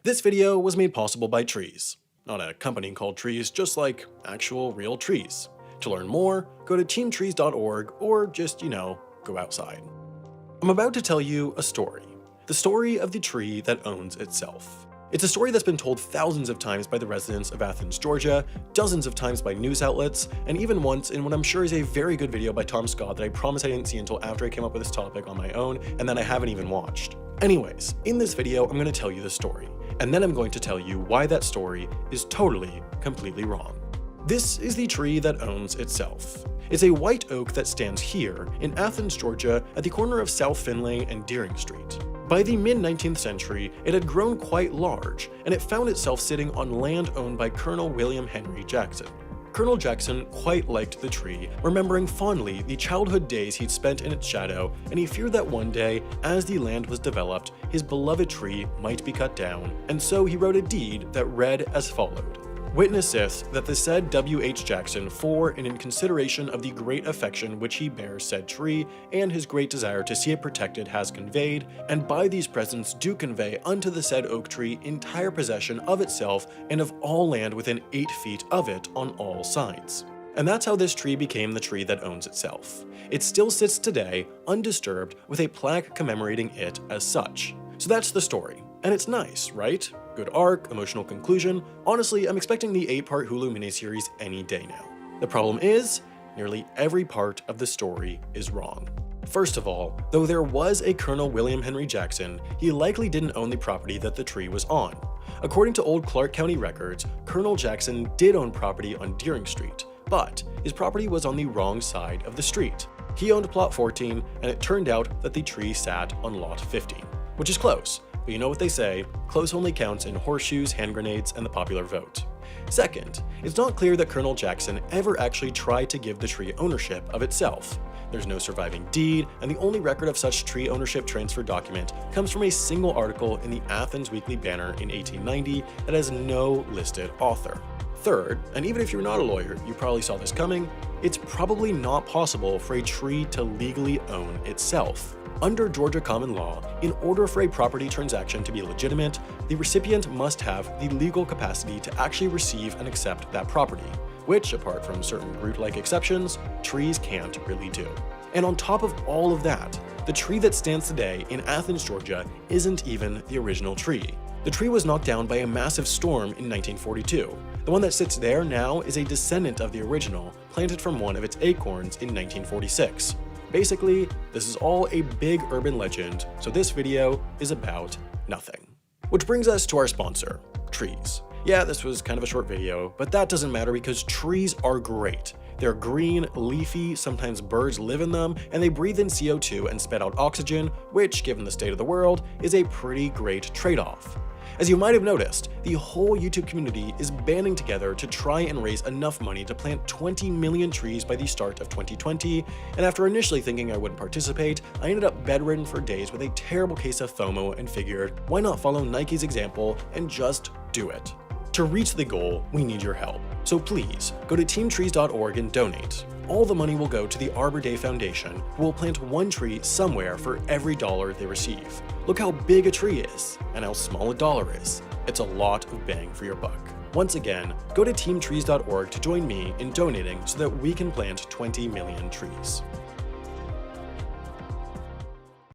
This video was made possible by trees. Not a company called Trees, just like actual real trees. To learn more, go to teamtrees.org or just, go outside. I'm about to tell you a story. The story of the tree that owns itself. It's a story that's been told thousands of times by the residents of Athens, Georgia, dozens of times by news outlets, and even once in what I'm sure is a very good video by Tom Scott that I promise I didn't see until after I came up with this topic on my own, and then I haven't even watched. Anyways, in this video, I'm going to tell you the story, and then I'm going to tell you why that story is totally, completely wrong. This is the tree that owns itself. It's a white oak that stands here in Athens, Georgia, at the corner of South Finlay and Deering Street. By the mid-19th century, it had grown quite large, and it found itself sitting on land owned by Colonel William Henry Jackson. Colonel Jackson quite liked the tree, remembering fondly the childhood days he'd spent in its shadow, and he feared that one day, as the land was developed, his beloved tree might be cut down, and so he wrote a deed that read as followed. Witnesseth that the said W.H. Jackson for and in consideration of the great affection which he bears said tree, and his great desire to see it protected has conveyed, and by these presents do convey unto the said oak tree entire possession of itself and of all land within 8 feet of it on all sides. And that's how this tree became the tree that owns itself. It still sits today, undisturbed, with a plaque commemorating it as such. So that's the story. And it's nice, right? Good arc, emotional conclusion. Honestly, I'm expecting the 8-part Hulu miniseries any day now. The problem is, nearly every part of the story is wrong. First of all, though there was a Colonel William Henry Jackson, he likely didn't own the property that the tree was on. According to old Clark County records, Colonel Jackson did own property on Deering Street, but his property was on the wrong side of the street. He owned plot 14, and it turned out that the tree sat on lot 15, which is close. But you know what they say, close only counts in horseshoes, hand grenades, and the popular vote. Second, it's not clear that Colonel Jackson ever actually tried to give the tree ownership of itself. There's no surviving deed, and the only record of such tree ownership transfer document comes from a single article in the Athens Weekly Banner in 1890 that has no listed author. Third, and even if you're not a lawyer, you probably saw this coming, it's probably not possible for a tree to legally own itself. Under Georgia common law, in order for a property transaction to be legitimate, the recipient must have the legal capacity to actually receive and accept that property, which, apart from certain root-like exceptions, trees can't really do. And on top of all of that, the tree that stands today in Athens, Georgia isn't even the original tree. The tree was knocked down by a massive storm in 1942. The one that sits there now is a descendant of the original, planted from one of its acorns in 1946. Basically, this is all a big urban legend, so this video is about nothing. Which brings us to our sponsor, trees. Yeah, this was kind of a short video, but that doesn't matter because trees are great. They're green, leafy, sometimes birds live in them, and they breathe in CO2 and spit out oxygen, which, given the state of the world, is a pretty great trade-off. As you might have noticed, the whole YouTube community is banding together to try and raise enough money to plant 20 million trees by the start of 2020, and after initially thinking I wouldn't participate, I ended up bedridden for days with a terrible case of FOMO and figured, why not follow Nike's example and just do it? To reach the goal, we need your help. So please, go to teamtrees.org and donate. All the money will go to the Arbor Day Foundation, who will plant one tree somewhere for every dollar they receive. Look how big a tree is, and how small a dollar is. It's a lot of bang for your buck. Once again, go to teamtrees.org to join me in donating so that we can plant 20 million trees.